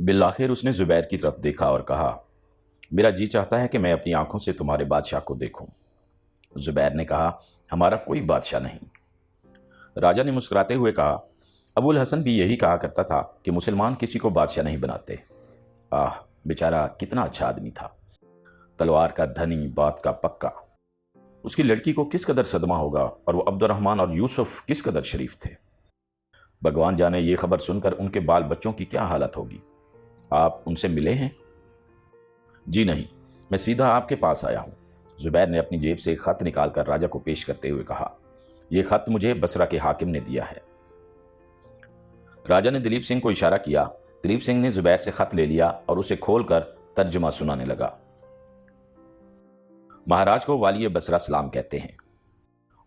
بالآخر اس نے زبیر کی طرف دیکھا اور کہا، میرا جی چاہتا ہے کہ میں اپنی آنکھوں سے تمہارے بادشاہ کو دیکھوں۔ زبیر نے کہا، ہمارا کوئی بادشاہ نہیں۔ راجہ نے مسکراتے ہوئے کہا، ابو الحسن بھی یہی کہا کرتا تھا کہ مسلمان کسی کو بادشاہ نہیں بناتے۔ بیچارہ کتنا اچھا آدمی تھا، تلوار کا دھنی، بات کا پکا۔ اس کی لڑکی کو کس قدر صدمہ ہوگا، اور وہ عبد الرحمن اور یوسف کس قدر شریف تھے۔ بھگوان جانے یہ خبر سن کر ان کے بال بچوں کی کیا حالت ہوگی۔ آپ ان سے ملے ہیں؟ جی نہیں، میں سیدھا آپ کے پاس آیا ہوں۔ زبیر نے اپنی جیب سے ایک خط نکال کر راجہ کو پیش کرتے ہوئے کہا، یہ خط مجھے بصرہ کے حاکم نے دیا ہے۔ راجہ نے دلیپ سنگھ کو اشارہ کیا۔ دلیپ سنگھ نے زبیر سے خط لے لیا اور اسے کھول کر ترجمہ سنانے لگا۔ مہاراج کو والی بصرہ سلام کہتے ہیں۔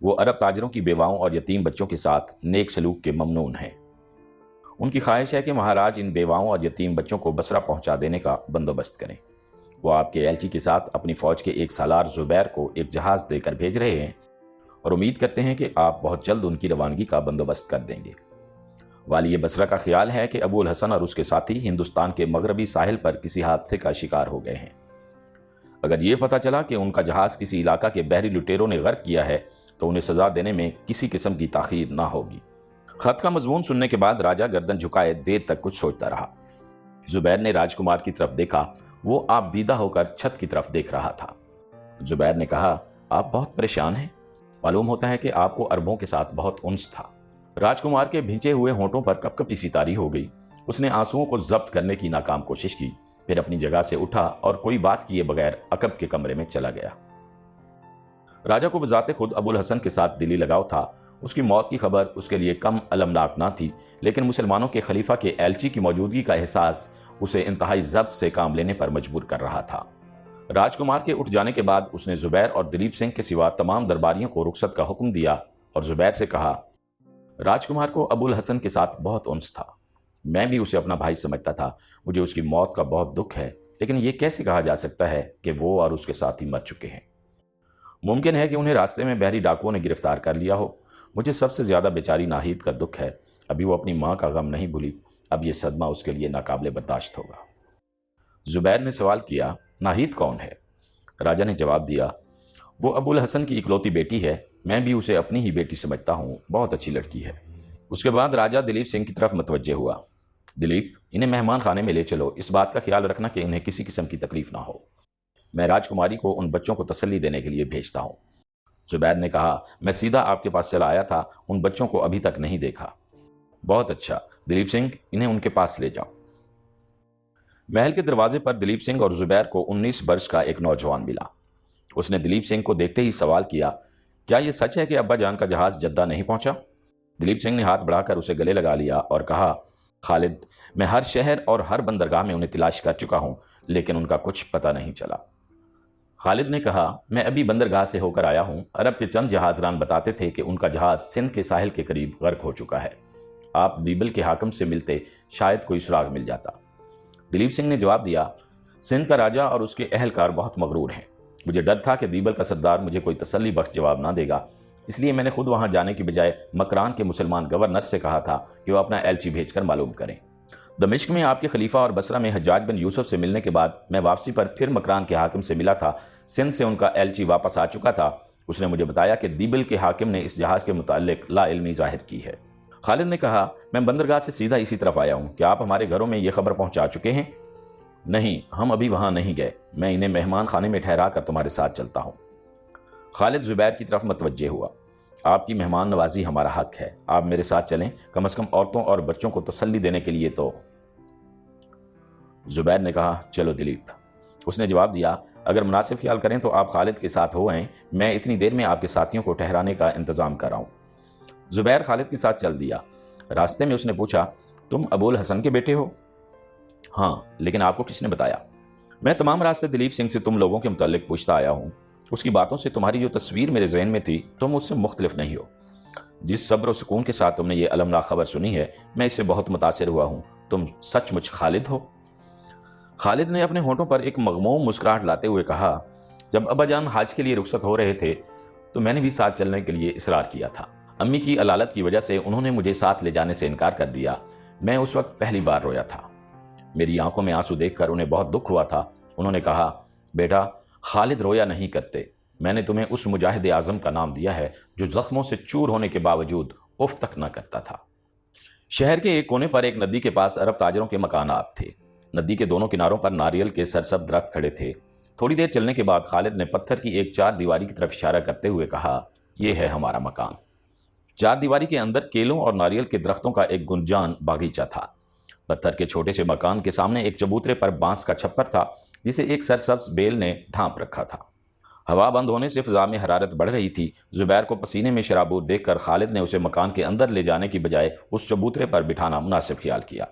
وہ عرب تاجروں کی بیواؤں اور یتیم بچوں کے ساتھ نیک سلوک کے ممنون ہیں۔ ان کی خواہش ہے کہ مہاراج ان بیواؤں اور یتیم بچوں کو بصرہ پہنچا دینے کا بندوبست کریں۔ وہ آپ کے ایلچی کے ساتھ اپنی فوج کے ایک سالار زبیر کو ایک جہاز دے کر بھیج رہے ہیں اور امید کرتے ہیں کہ آپ بہت جلد ان کی روانگی کا بندوبست کر دیں گے۔ والی بصرہ کا خیال ہے کہ ابو الحسن اور اس کے ساتھی ہندوستان کے مغربی ساحل پر کسی حادثے کا شکار ہو گئے ہیں۔ اگر یہ پتہ چلا کہ ان کا جہاز کسی علاقہ کے بحری لٹیروں نے غرق کیا ہے تو انہیں سزا دینے میں کسی قسم کی تاخیر نہ ہوگی۔ خط کا مضمون سننے کے بعد راجہ گردن جھکائے دیر تک کچھ سوچتا رہا۔ زبیر نے راجکمار کی طرف دیکھا، وہ آپ دیدہ ہو کر چھت کی طرف دیکھ رہا تھا۔ زبیر نے کہا، آپ بہت پریشان ہیں؟ معلوم ہوتا ہے کہ آپ کو عربوں کے ساتھ بہت انس تھا۔ راجکمار کے بھینچے ہوئے ہونٹوں پر کپ کپی سی طاری ہو گئی۔ اس نے آنسوؤں کو ضبط کرنے کی ناکام کوشش کی، پھر اپنی جگہ سے اٹھا اور کوئی بات کیے بغیر عقب کے کمرے میں چلا گیا۔ راجہ کو بذات خود ابو الحسن کے ساتھ دلی لگاؤ تھا۔ اس کی موت کی خبر اس کے لیے کم المناک نہ تھی، لیکن مسلمانوں کے خلیفہ کے ایلچی کی موجودگی کا احساس اسے انتہائی ضبط سے کام لینے پر مجبور کر رہا تھا۔ راجکمار کے اٹھ جانے کے بعد اس نے زبیر اور دلیپ سنگھ کے سوا تمام درباریوں کو رخصت کا حکم دیا اور زبیر سے کہا، راجکمار کو ابو الحسن کے ساتھ بہت انس تھا۔ میں بھی اسے اپنا بھائی سمجھتا تھا۔ مجھے اس کی موت کا بہت دکھ ہے، لیکن یہ کیسے کہا جا سکتا ہے کہ وہ اور اس کے ساتھی مر چکے ہیں؟ ممکن ہے کہ انہیں راستے میں بحری ڈاکوؤں نے گرفتار کر لیا ہو۔ مجھے سب سے زیادہ بیچاری ناہید کا دکھ ہے۔ ابھی وہ اپنی ماں کا غم نہیں بھولی۔ اب یہ صدمہ اس کے لیے ناقابل برداشت ہوگا۔ زبیر نے سوال کیا، ناہید کون ہے؟ راجہ نے جواب دیا، وہ ابو الحسن کی اکلوتی بیٹی ہے۔ میں بھی اسے اپنی ہی بیٹی سمجھتا ہوں، بہت اچھی لڑکی ہے۔ اس کے بعد راجہ دلیپ سنگھ کی طرف متوجہ ہوا۔ دلیپ، انہیں مہمان خانے میں لے چلو، اس بات کا خیال رکھنا کہ انہیں کسی قسم کی تکلیف نہ ہو۔ میں راجکماری کو ان بچوں کو تسلی دینے کے لیے بھیجتا ہوں۔ زبیر نے کہا، میں سیدھا آپ کے پاس چلا آیا تھا، ان بچوں کو ابھی تک نہیں دیکھا۔ بہت اچھا، دلیپ سنگھ، انہیں ان کے پاس لے جاؤ۔ محل کے دروازے پر دلیپ سنگھ اور زبیر کو 19 برس کا ایک نوجوان ملا۔ اس نے دلیپ سنگھ کو دیکھتے ہی سوال کیا، کیا یہ سچ ہے کہ ابا جان کا جہاز جدہ نہیں پہنچا؟ دلیپ سنگھ نے ہاتھ بڑھا کر اسے گلے لگا لیا اور کہا، خالد، میں ہر شہر اور ہر بندرگاہ میں انہیں تلاش کر چکا ہوں، لیکن ان کا کچھ پتہ نہیں چلا۔ خالد نے کہا، میں ابھی بندرگاہ سے ہو کر آیا ہوں۔ عرب کے چند جہازران بتاتے تھے کہ ان کا جہاز سندھ کے ساحل کے قریب غرق ہو چکا ہے۔ آپ دیبل کے حاکم سے ملتے، شاید کوئی سراغ مل جاتا۔ دلیپ سنگھ نے جواب دیا، سندھ کا راجہ اور اس کے اہلکار بہت مغرور ہیں۔ مجھے ڈر تھا کہ دیبل کا سردار مجھے کوئی تسلی بخش جواب نہ دے گا، اس لیے میں نے خود وہاں جانے کی بجائے مکران کے مسلمان گورنر سے کہا تھا کہ وہ اپنا ایلچی بھیج کر معلوم کریں۔ دمشق میں آپ کے خلیفہ اور بصرہ میں حجاج بن یوسف سے ملنے کے بعد میں واپسی پر پھر مکران کے حاکم سے ملا تھا۔ سندھ سے ان کا ایلچی واپس آ چکا تھا۔ اس نے مجھے بتایا کہ دیبل کے حاکم نے اس جہاز کے متعلق لا علمی ظاہر کی ہے۔ خالد نے کہا، میں بندرگاہ سے سیدھا اسی طرف آیا ہوں۔ کیا آپ ہمارے گھروں میں یہ خبر پہنچا چکے ہیں؟ نہیں، ہم ابھی وہاں نہیں گئے۔ میں انہیں مہمان خانے میں ٹھہرا کر تمہارے ساتھ چلتا ہوں۔ خالد زبیر کی طرف متوجہ ہوا، آپ کی مہمان نوازی ہمارا حق ہے، آپ میرے ساتھ چلیں، کم از کم عورتوں اور بچوں کو تسلی دینے کے لیے تو۔ زبیر نے کہا، چلو دلیپ۔ اس نے جواب دیا، اگر مناسب خیال کریں تو آپ خالد کے ساتھ ہو آئیں، میں اتنی دیر میں آپ کے ساتھیوں کو ٹھہرانے کا انتظام کر رہا ہوں۔ زبیر خالد کے ساتھ چل دیا۔ راستے میں اس نے پوچھا، تم ابو الحسن کے بیٹے ہو؟ ہاں، لیکن آپ کو کس نے بتایا؟ میں تمام راستے دلیپ سنگھ سے تم لوگوں کے متعلق پوچھتا آیا ہوں۔ اس کی باتوں سے تمہاری جو تصویر میرے ذہن میں تھی، تم اس سے مختلف نہیں ہو۔ جس صبر و سکون کے ساتھ تم نے یہ المناک خبر سنی ہے، میں اس سے بہت متاثر ہوا ہوں۔ تم سچ مچ خالد ہو؟ خالد نے اپنے ہونٹوں پر ایک مغموم مسکراہٹ لاتے ہوئے کہا، جب ابا جان حج کے لیے رخصت ہو رہے تھے تو میں نے بھی ساتھ چلنے کے لیے اصرار کیا تھا۔ امی کی علالت کی وجہ سے انہوں نے مجھے ساتھ لے جانے سے انکار کر دیا۔ میں اس وقت پہلی بار رویا تھا۔ میری آنکھوں میں آنسو دیکھ کر انہیں بہت دکھ ہوا تھا۔ انہوں نے کہا، بیٹا خالد رویا نہیں کرتے، میں نے تمہیں اس مجاہد اعظم کا نام دیا ہے جو زخموں سے چور ہونے کے باوجود اف تک نہ کرتا تھا۔ شہر کے ایک کونے پر ایک ندی کے پاس عرب تاجروں کے مکانات تھے۔ ندی کے دونوں کناروں پر ناریل کے سرسبز درخت کھڑے تھے۔ تھوڑی دیر چلنے کے بعد خالد نے پتھر کی ایک چار دیواری کی طرف اشارہ کرتے ہوئے کہا، یہ ہے ہمارا مکان۔ چار دیواری کے اندر کیلوں اور ناریل کے درختوں کا ایک گنجان باغیچہ تھا۔ پتھر کے چھوٹے سے مکان کے سامنے ایک چبوترے پر بانس کا چھپر تھا جسے ایک سرسبز بیل نے ڈھانپ رکھا تھا۔ ہوا بند ہونے سے فضا میں حرارت بڑھ رہی تھی۔ زبیر کو پسینے میں شرابور دیکھ کر خالد نے اسے مکان کے اندر لے جانے کی بجائے اس چبوترے پر بٹھانا مناسب خیال کیا۔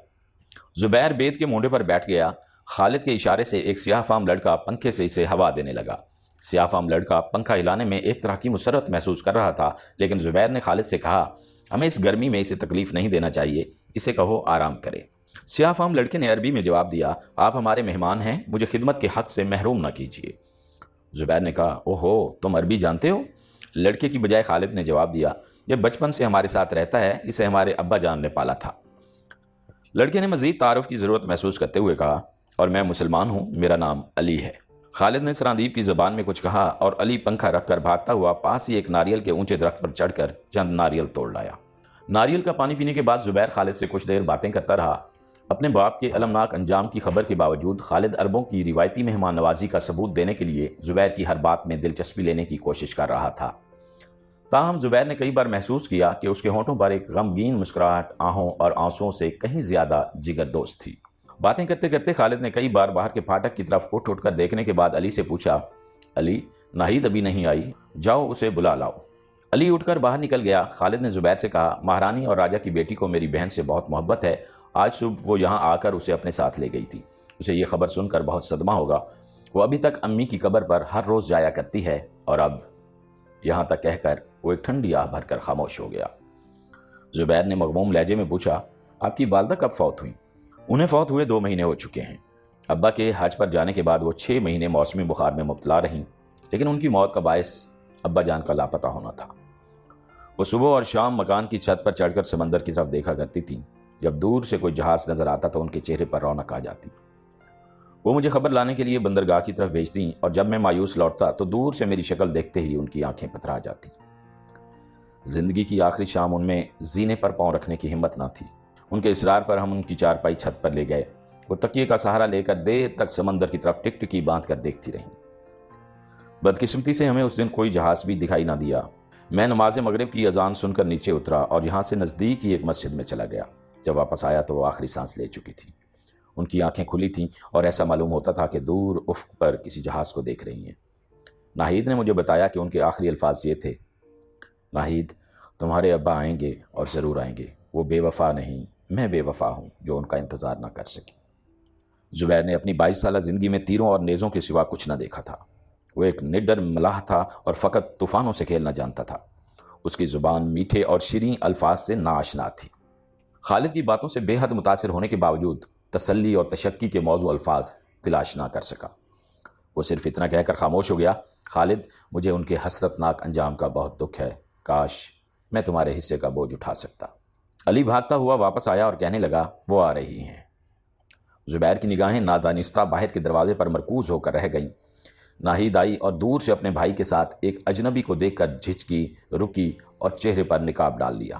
زبیر بید کے مونڈے پر بیٹھ گیا۔ خالد کے اشارے سے ایک سیاہ فام لڑکا پنکھے سے اسے ہوا دینے لگا۔ سیاہ فام لڑکا پنکھا ہلانے میں ایک طرح کی مسرت محسوس کر رہا تھا، لیکن زبیر نے خالد سے کہا، ہمیں اس گرمی میں اسے تکلیف نہیں دینا چاہیے، اسے کہو آرام کرے۔ سیاہ فام لڑکے نے عربی میں جواب دیا، آپ ہمارے مہمان ہیں، مجھے خدمت کے حق سے محروم نہ کیجیے۔ زبیر نے کہا، اوہو تم عربی جانتے ہو؟ لڑکے کی بجائے خالد نے جواب دیا، یہ بچپن سے ہمارے ساتھ رہتا ہے، اسے ہمارے ابا جان نے پالا تھا۔ لڑکے نے مزید تعارف کی ضرورت محسوس کرتے ہوئے کہا، اور میں مسلمان ہوں، میرا نام علی ہے۔ خالد نے سراندیب کی زبان میں کچھ کہا اور علی پنکھا رکھ کر بھاگتا ہوا پاس ہی ایک ناریل کے اونچے درخت پر چڑھ کر چند ناریل توڑ لایا۔ ناریل کا پانی پینے کے بعد زبیر خالد سے کچھ دیر باتیں کرتا رہا۔ اپنے باپ کے المناک انجام کی خبر کے باوجود خالد عربوں کی روایتی مہمان نوازی کا ثبوت دینے کے لیے زبیر کی ہر بات میں دلچسپی لینے کی کوشش کر رہا تھا۔ تاہم زبیر نے کئی بار محسوس کیا کہ اس کے ہونٹوں پر ایک غمگین مسکراہٹ آہوں اور آنسوؤں سے کہیں زیادہ جگر دوست تھی۔ باتیں کرتے کرتے خالد نے کئی بار باہر کے پھاٹک کی طرف اٹھ کر دیکھنے کے بعد علی سے پوچھا، علی ناہید ابھی نہیں آئی، جاؤ اسے بلا لاؤ۔ علی اٹھ کر باہر نکل گیا۔ خالد نے زبیر سے کہا، مہارانی اور راجہ کی بیٹی کو میری بہن سے بہت محبت ہے، آج صبح وہ یہاں آ کر اسے اپنے ساتھ لے گئی تھی، اسے یہ خبر سن کر بہت صدمہ ہوگا، وہ ابھی تک امی کی قبر پر ہر روز جایا کرتی ہے، اور اب یہاں تک کہہ کر وہ ایک ٹھنڈی آہ بھر کر خاموش ہو گیا۔ زبیر نے مغموم لہجے میں پوچھا، آپ کی والدہ کب فوت ہوئیں؟ انہیں فوت ہوئے 2 مہینے ہو چکے ہیں۔ ابا کے حج پر جانے کے بعد وہ 6 مہینے موسمی بخار میں مبتلا رہیں، لیکن ان کی موت کا باعث ابا جان کا لاپتہ ہونا تھا۔ وہ صبح اور شام مکان کی چھت پر چڑھ کر سمندر کی طرف دیکھا کرتی تھیں۔ جب دور سے کوئی جہاز نظر آتا تو ان کے چہرے پر رونق آ جاتی۔ وہ مجھے خبر لانے کے لیے بندرگاہ کی طرف بھیجتیں، اور جب میں مایوس لوٹتا تو دور سے میری شکل دیکھتے ہی ان کی آنکھیں پتھرا جاتی۔ زندگی کی آخری شام ان میں زینے پر پاؤں رکھنے کی ہمت نہ تھی۔ ان کے اصرار پر ہم ان کی چارپائی چھت پر لے گئے۔ وہ تکیے کا سہارا لے کر دیر تک سمندر کی طرف ٹکٹکی باندھ کر دیکھتی رہیں۔ بدقسمتی سے ہمیں اس دن کوئی جہاز بھی دکھائی نہ دیا۔ میں نماز مغرب کی اذان سن کر نیچے اترا اور یہاں سے نزدیک ہی ایک مسجد میں چلا گیا۔ جب واپس آیا تو وہ آخری سانس لے چکی تھی۔ ان کی آنکھیں کھلی تھیں اور ایسا معلوم ہوتا تھا کہ دور افق پر کسی جہاز کو دیکھ رہی ہیں۔ ناہید نے مجھے بتایا کہ ان کے آخری الفاظ یہ تھے، ناہید تمہارے ابا آئیں گے اور ضرور آئیں گے، وہ بے وفا نہیں، میں بے وفا ہوں جو ان کا انتظار نہ کر سکی۔ زبیر نے اپنی 22 سالہ زندگی میں تیروں اور نیزوں کے سوا کچھ نہ دیکھا تھا۔ وہ ایک نڈر ملاح تھا اور فقط طوفانوں سے کھیلنا جانتا تھا۔ اس کی زبان میٹھے اور شیریں الفاظ سے ناآشنا تھی۔ خالد کی باتوں سے بے حد متاثر ہونے کے باوجود تسلی اور تشکی کے موضوع الفاظ تلاش نہ کر سکا۔ وہ صرف اتنا کہہ کر خاموش ہو گیا، خالد مجھے ان کے حسرتناک انجام کا بہت دکھ ہے، کاش میں تمہارے حصے کا بوجھ اٹھا سکتا۔ علی بھاگتا ہوا واپس آیا اور کہنے لگا، وہ آ رہی ہیں۔ زبیر کی نگاہیں نادانستہ باہر کے دروازے پر مرکوز ہو کر رہ گئیں۔ ناہید آئی اور دور سے اپنے بھائی کے ساتھ ایک اجنبی کو دیکھ کر جھجکی، رکی اور چہرے پر نقاب ڈال لیا۔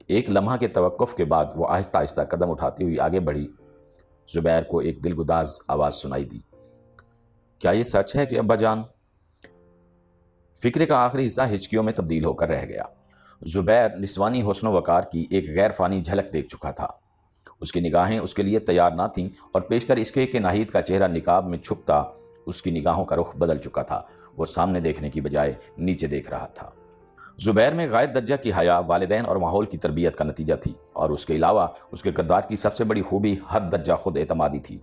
ایک لمحہ کے توقف کے بعد وہ آہستہ آہستہ قدم اٹھاتی ہوئی آگے بڑھی۔ زبیر کو ایک دلگداز آواز سنائی دی، کیا یہ سچ ہے کہ ابا جان؟ فکرے کا آخری حصہ ہچکیوں میں تبدیل ہو کر رہ گیا۔ زبیر نسوانی حسن و وقار کی ایک غیر فانی جھلک دیکھ چکا تھا۔ اس کی نگاہیں اس کے لیے تیار نہ تھیں، اور پیشتر اس کے کہ ناہید کا چہرہ نقاب میں چھپتا اس کی نگاہوں کا رخ بدل چکا تھا۔ وہ سامنے دیکھنے کی بجائے نیچے دیکھ رہا تھا۔ زبیر میں غائب درجہ کی حیا والدین اور ماحول کی تربیت کا نتیجہ تھی، اور اس کے علاوہ اس کے کردار کی سب سے بڑی خوبی حد درجہ خود اعتمادی تھی۔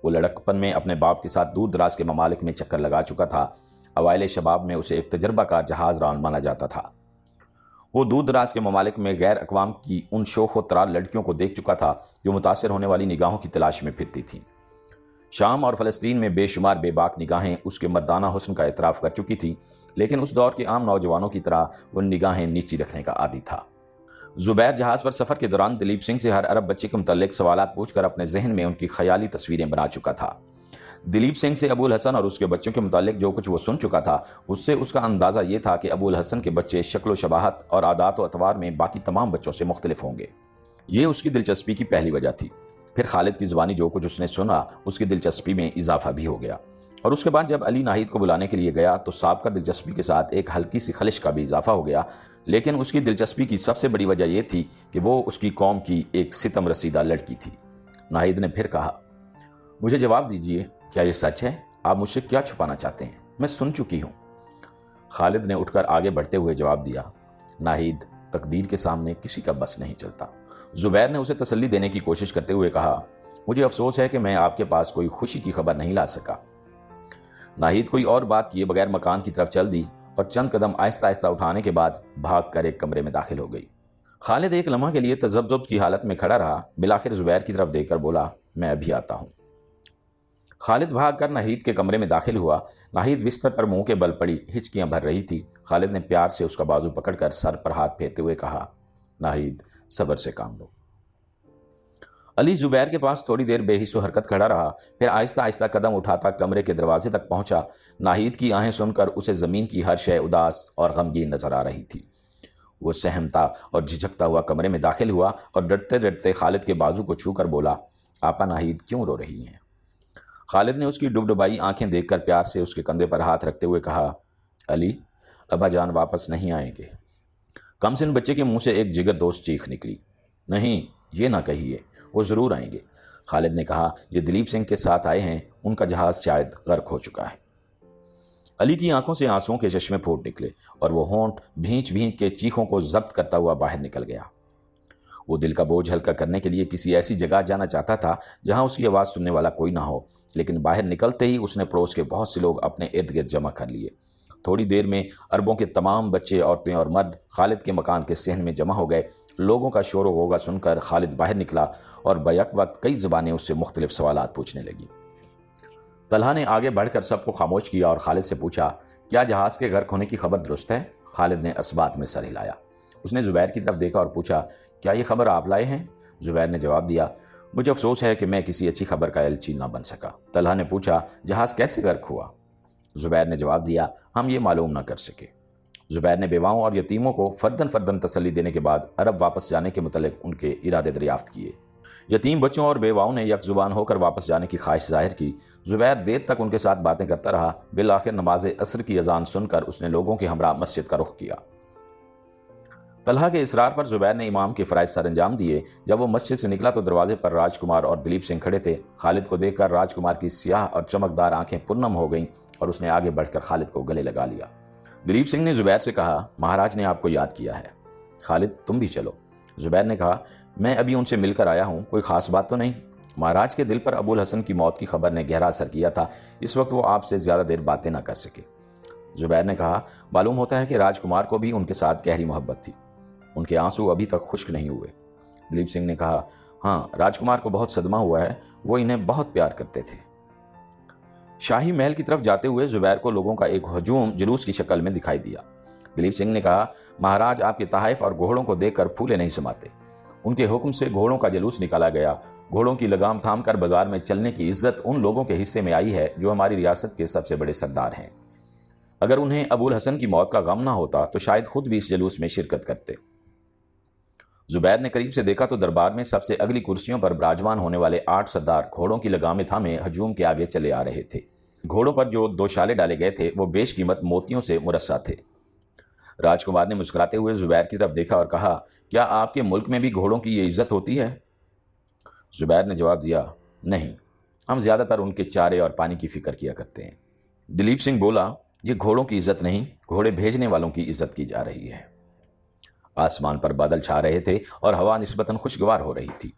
وہ لڑکپن میں اپنے باپ کے ساتھ دور دراز کے ممالک میں چکر لگا چکا تھا۔ اوائل شباب میں اسے ایک تجربہ کار جہاز ران مانا جاتا تھا۔ وہ دور دراز کے ممالک میں غیر اقوام کی ان شوخ و طرال لڑکیوں کو دیکھ چکا تھا جو متاثر ہونے والی نگاہوں کی تلاش میں پھرتی تھیں۔ شام اور فلسطین میں بے شمار بے باک نگاہیں اس کے مردانہ حسن کا اعتراف کر چکی تھیں، لیکن اس دور کے عام نوجوانوں کی طرح وہ نگاہیں نیچی رکھنے کا عادی تھا۔ زبیر جہاز پر سفر کے دوران دلیپ سنگھ سے ہر عرب بچے کے متعلق سوالات پوچھ کر اپنے ذہن میں ان کی خیالی تصویریں بنا چکا تھا۔ دلیپ سنگھ سے ابو الحسن اور اس کے بچوں کے متعلق جو کچھ وہ سن چکا تھا، اس سے اس کا اندازہ یہ تھا کہ ابو الحسن کے بچے شکل و شباہت اور عادات و اطوار میں باقی تمام بچوں سے مختلف ہوں گے۔ یہ اس کی دلچسپی کی پہلی وجہ تھی۔ پھر خالد کی زبانی جو کچھ اس نے سنا، اس کی دلچسپی میں اضافہ بھی ہو گیا، اور اس کے بعد جب علی ناہید کو بلانے کے لیے گیا تو سابقہ دلچسپی کے ساتھ ایک ہلکی سی خلش کا بھی اضافہ ہو گیا۔ لیکن اس کی دلچسپی کی سب سے بڑی وجہ یہ تھی کہ وہ اس کی قوم کی ایک ستم رسیدہ لڑکی تھی۔ ناہید نے پھر کہا، مجھے جواب دیجئے، کیا یہ سچ ہے؟ آپ مجھ سے کیا چھپانا چاہتے ہیں؟ میں سن چکی ہوں۔ خالد نے اٹھ کر آگے بڑھتے ہوئے جواب دیا، ناہید، تقدیر کے سامنے کسی کا بس نہیں چلتا۔ زبیر نے اسے تسلی دینے کی کوشش کرتے ہوئے کہا، مجھے افسوس ہے کہ میں آپ کے پاس کوئی خوشی کی خبر نہیں لا سکا۔ ناہید کوئی اور بات کیے بغیر مکان کی طرف چل دی اور چند قدم آہستہ آہستہ اٹھانے کے بعد بھاگ کر ایک کمرے میں داخل ہو گئی۔ خالد ایک لمحہ کے لیے تذبذب کی حالت میں کھڑا رہا، بالآخر زبیر کی طرف دیکھ کر بولا، میں ابھی آتا ہوں۔ خالد بھاگ کر ناہید کے کمرے میں داخل ہوا۔ ناہید بستر پر منہ کے بل پڑی ہچکیاں بھر رہی تھی۔ خالد نے پیار سے اس کا بازو پکڑ کر سر پر ہاتھ پھیرتے ہوئے کہا، ناہید، صبر سے کام لو۔ علی زبیر کے پاس تھوڑی دیر بے حس و حرکت کھڑا رہا، پھر آہستہ آہستہ قدم اٹھاتا کمرے کے دروازے تک پہنچا۔ ناہید کی آہیں سن کر اسے زمین کی ہر شے اداس اور غمگین نظر آ رہی تھی۔ وہ سہمتا اور جھجکتا ہوا کمرے میں داخل ہوا اور ڈٹتے ڈٹتے خالد کے بازو کو چھو کر بولا، آپا، ناہید کیوں رو رہی ہیں؟ خالد نے اس کی ڈبڈبائی آنکھیں دیکھ کر پیار سے اس کے کندھے پر ہاتھ رکھتے ہوئے کہا، علی، ابا جان واپس نہیں آئیں گے۔ کم سن بچے کے منہ سے ایک جگر دوست چیخ نکلی، نہیں، یہ نہ کہیے، وہ ضرور آئیں گے۔ خالد نے کہا، یہ دلیپ سنگھ کے ساتھ آئے ہیں، ان کا جہاز شاید غرق ہو چکا ہے۔ علی کی آنکھوں سے آنسوؤں کے چشمے پھوٹ نکلے اور وہ ہونٹ بھینچ بھینچ کے چیخوں کو ضبط کرتا ہوا باہر نکل گیا۔ وہ دل کا بوجھ ہلکا کرنے کے لیے کسی ایسی جگہ جانا چاہتا تھا جہاں اس کی آواز سننے والا کوئی نہ ہو، لیکن باہر نکلتے ہی اس نے پڑوس کے بہت سے لوگ اپنے ارد گرد جمع کر لیے۔ تھوڑی دیر میں اربوں کے تمام بچے، عورتیں اور مرد خالد کے مکان کے صحن میں جمع ہو گئے۔ لوگوں کا شور و غوغا سن کر خالد باہر نکلا اور بیک وقت کئی زبانیں اس سے مختلف سوالات پوچھنے لگیں۔ طلحہ نے آگے بڑھ کر سب کو خاموش کیا اور خالد سے پوچھا، کیا جہاز کے غرق ہونے کی خبر درست ہے؟ خالد نے اثبات میں سر ہلایا۔ اس نے زبیر کی طرف دیکھا اور پوچھا، کیا یہ خبر آپ لائے ہیں؟ زبیر نے جواب دیا، مجھے افسوس ہے کہ میں کسی اچھی خبر کا ایلچی نہ بن سکا۔ طلحہ نے پوچھا، جہاز کیسے غرق ہوا؟ زبیر نے جواب دیا، ہم یہ معلوم نہ کر سکے۔ زبیر نے بیواؤں اور یتیموں کو فردن فردن تسلی دینے کے بعد عرب واپس جانے کے متعلق ان کے ارادے دریافت کیے۔ یتیم بچوں اور بیواؤں نے یک زبان ہو کر واپس جانے کی خواہش ظاہر کی۔ زبیر دیر تک ان کے ساتھ باتیں کرتا رہا۔ بالآخر نماز عصر کی اذان سن کر اس نے لوگوں کے ہمراہ مسجد کا رخ کیا۔ طلحہ کے اصرار پر زبیر نے امام کے فرائض سر انجام دیے۔ جب وہ مسجد سے نکلا تو دروازے پر راج کمار اور دلیپ سنگھ کھڑے تھے۔ خالد کو دیکھ کر راج کمار کی سیاہ اور چمکدار آنکھیں پرنم ہو گئیں اور اس نے آگے بڑھ کر خالد کو گلے لگا لیا۔ دلیپ سنگھ نے زبیر سے کہا، مہاراج نے آپ کو یاد کیا ہے، خالد تم بھی چلو۔ زبیر نے کہا، میں ابھی ان سے مل کر آیا ہوں، کوئی خاص بات تو نہیں؟ مہاراج کے دل پر ابو الحسن کی موت کی خبر نے گہرا اثر کیا تھا، اس وقت وہ آپ سے زیادہ دیر باتیں نہ کر سکے۔ زبیر نے کہا، معلوم ہوتا ہے کہ راج کمار کو بھی ان کے ساتھ گہری محبت تھی، ان کے آنسو ابھی تک خشک نہیں ہوئے۔ دلیپ سنگھ نے کہا، ہاں، راج کمار کو بہت صدمہ ہوا ہے، وہ انہیں بہت پیار کرتے تھے۔ شاہی محل کی طرف جاتے ہوئے زبیر کو لوگوں کا ایک ہجوم جلوس کی شکل میں دکھائی دیا۔ دلیپ سنگھ نے کہا، مہاراج آپ کے تحائف اور گھوڑوں کو دیکھ کر پھولے نہیں سماتے۔ ان کے حکم سے گھوڑوں کا جلوس نکالا گیا۔ گھوڑوں کی لگام تھام کر بازار میں چلنے کی عزت ان لوگوں کے حصے میں آئی ہے جو ہماری ریاست کے سب سے بڑے سردار ہیں۔ اگر انہیں ابو الحسن کی موت کا غم نہ ہوتا تو شاید خود بھی اس جلوس میں شرکت کرتے۔ زبیر نے قریب سے دیکھا تو دربار میں سب سے اگلی کرسیوں پر براجمان ہونے والے 8 سردار گھوڑوں کی لگامیں تھامے ہجوم کے آگے چلے آ رہے تھے۔ گھوڑوں پر جو 2 شالے ڈالے گئے تھے وہ بیش قیمت موتیوں سے مرصع تھے۔ راج کمار نے مسکراتے ہوئے زبیر کی طرف دیکھا اور کہا، کیا آپ کے ملک میں بھی گھوڑوں کی یہ عزت ہوتی ہے؟ زبیر نے جواب دیا، نہیں، ہم زیادہ تر ان کے چارے اور پانی کی فکر کیا کرتے ہیں۔ دلیپ سنگھ بولا، یہ گھوڑوں کی عزت نہیں، گھوڑے بھیجنے والوں کی عزت کی جا رہی ہے۔ آسمان پر بادل چھا رہے تھے اور ہوا نسبتاً خوشگوار ہو رہی تھی۔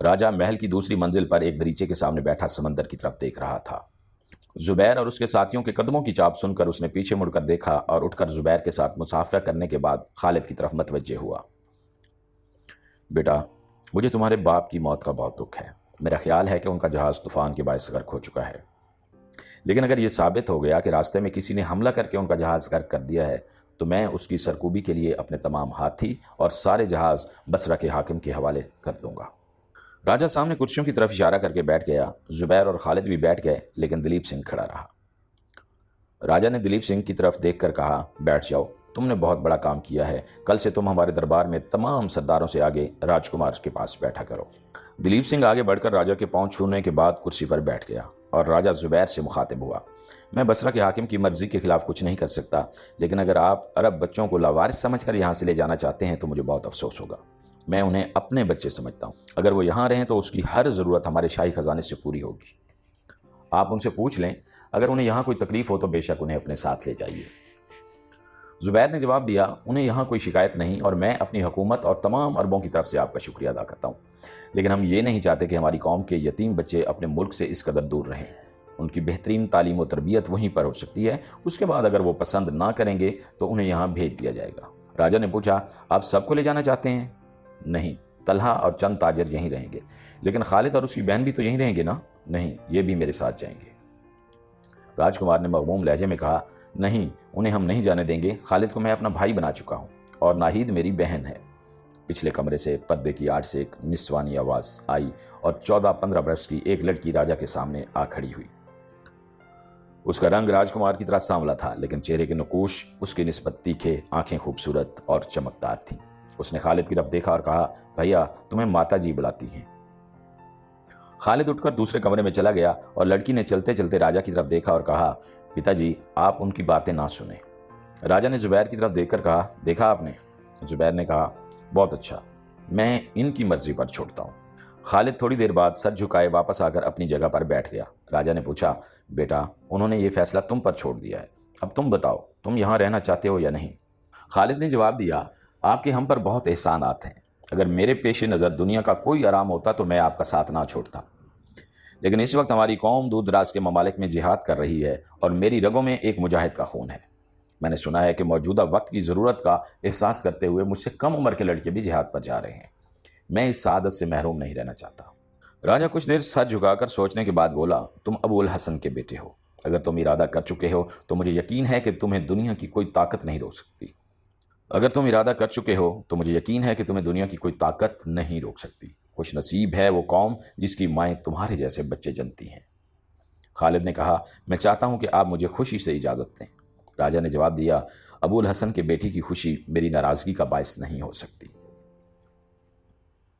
راجہ محل کی دوسری منزل پر ایک دریچے کے سامنے بیٹھا سمندر کی طرف دیکھ رہا تھا۔ زبیر اور اس کے ساتھیوں کے قدموں کی چاپ سن کر اس نے پیچھے مڑ کر دیکھا اور اٹھ کر زبیر کے ساتھ مصافحہ کرنے کے بعد خالد کی طرف متوجہ ہوا۔ بیٹا، مجھے تمہارے باپ کی موت کا بہت دکھ ہے۔ میرا خیال ہے کہ ان کا جہاز طوفان کے باعث غرق ہو چکا ہے، لیکن اگر یہ ثابت ہو گیا کہ راستے میں کسی نے حملہ کر کے ان کا جہاز غرق کر دیا ہے تو میں اس کی سرکوبی کے لیے اپنے تمام ہاتھی اور سارے جہاز بصرہ کے حاکم کے حوالے کر دوں گا۔ راجہ سامنے کرسیوں کی طرف اشارہ کر کے بیٹھ گیا۔ زبیر اور خالد بھی بیٹھ گئے، لیکن دلیپ سنگھ کھڑا رہا۔ راجہ نے دلیپ سنگھ کی طرف دیکھ کر کہا، بیٹھ جاؤ، تم نے بہت بڑا کام کیا ہے، کل سے تم ہمارے دربار میں تمام سرداروں سے آگے راجکمار کے پاس بیٹھا کرو۔ دلیپ سنگھ آگے بڑھ کر راجہ کے پاؤں چھونے کے بعد کرسی پر بیٹھ گیا اور راجہ زبیر سے مخاطب ہوا، میں بصرہ کے حاکم کی مرضی کے خلاف کچھ نہیں کر سکتا، لیکن اگر آپ عرب بچوں کو لاوارث سمجھ کر یہاں سے لے جانا چاہتے ہیں تو مجھے بہت افسوس ہوگا۔ میں انہیں اپنے بچے سمجھتا ہوں، اگر وہ یہاں رہیں تو اس کی ہر ضرورت ہمارے شاہی خزانے سے پوری ہوگی۔ آپ ان سے پوچھ لیں، اگر انہیں یہاں کوئی تکلیف ہو تو بے شک انہیں اپنے ساتھ لے جائیے۔ زبیر نے جواب دیا، انہیں یہاں کوئی شکایت نہیں، اور میں اپنی حکومت اور تمام عربوں کی طرف سے آپ کا شکریہ ادا کرتا ہوں، لیکن ہم یہ نہیں چاہتے کہ ہماری قوم کے یتیم بچے اپنے ملک سے اس قدر دور رہیں۔ ان کی بہترین تعلیم و تربیت وہیں پر ہو سکتی ہے، اس کے بعد اگر وہ پسند نہ کریں گے تو انہیں یہاں بھیج دیا جائے گا۔ راجہ نے پوچھا، آپ سب کو لے جانا چاہتے ہیں؟ نہیں، طلحہ اور چند تاجر یہیں رہیں گے، لیکن خالد اور اس کی بہن بھی تو یہیں رہیں گے نا؟ نہیں، یہ بھی میرے ساتھ جائیں گے۔ راجکمار نے مغموم لہجے میں کہا، نہیں، انہیں ہم نہیں جانے دیں گے، خالد کو میں اپنا بھائی بنا چکا ہوں اور ناہید میری بہن ہے۔ پچھلے کمرے سے پردے کی آڑ سے ایک نسوانی آواز آئی اور 14-15 برس کی ایک لڑکی راجہ کے سامنے آ کھڑی ہوئی۔ اس کا رنگ راجکمار کی طرح سانولا تھا، لیکن چہرے کے نقوش اس کی نسبت تیکھے، آنکھیں خوبصورت اور چمکدار تھیں۔ اس نے خالد کی طرف دیکھا اور کہا، بھیا تمہیں ماتا جی بلاتی ہیں۔ خالد اٹھ کر دوسرے کمرے میں چلا گیا اور لڑکی نے چلتے چلتے راجہ کی طرف دیکھا اور کہا، پتا جی آپ ان کی باتیں نہ سنیں۔ راجہ نے زبیر کی طرف دیکھ کر کہا، دیکھا آپ نے؟ زبیر نے کہا، بہت اچھا، میں ان کی مرضی پر چھوڑتا ہوں۔ خالد تھوڑی دیر بعد سر جھکائے واپس آ کر اپنی جگہ پر بیٹھ گیا۔ راجہ نے پوچھا، بیٹا انہوں نے یہ فیصلہ تم پر چھوڑ دیا ہے، اب تم بتاؤ تم یہاں رہنا چاہتے ہو یا نہیں؟ خالد نے جواب دیا، آپ کے ہم پر بہت احسانات ہیں، اگر میرے پیش نظر دنیا کا کوئی آرام ہوتا تو میں آپ کا ساتھ نہ چھوڑتا، لیکن اس وقت ہماری قوم دور دراز کے ممالک میں جہاد کر رہی ہے اور میری رگوں میں ایک مجاہد کا خون ہے۔ میں نے سنا ہے کہ موجودہ وقت کی ضرورت کا احساس کرتے ہوئے مجھ سے کم عمر کے لڑکے بھی جہاد پر جا رہے ہیں، میں اس سعادت سے محروم نہیں رہنا چاہتا۔ راجہ کچھ دیر سر جھکا کر سوچنے کے بعد بولا، تم ابو الحسن کے بیٹے ہو، اگر تم ارادہ کر چکے ہو تو مجھے یقین ہے کہ تمہیں دنیا کی کوئی طاقت نہیں روک سکتی۔ اگر تم ارادہ کر چکے ہو تو مجھے یقین ہے کہ تمہیں دنیا کی کوئی طاقت نہیں روک سکتی۔ خوش نصیب ہے وہ قوم جس کی مائیں تمہارے جیسے بچے جنتی ہیں۔ خالد نے کہا، میں چاہتا ہوں کہ آپ مجھے خوشی سے اجازت دیں۔ راجہ نے جواب دیا، ابو الحسن کے بیٹی کی خوشی میری ناراضگی کا باعث نہیں ہو سکتی۔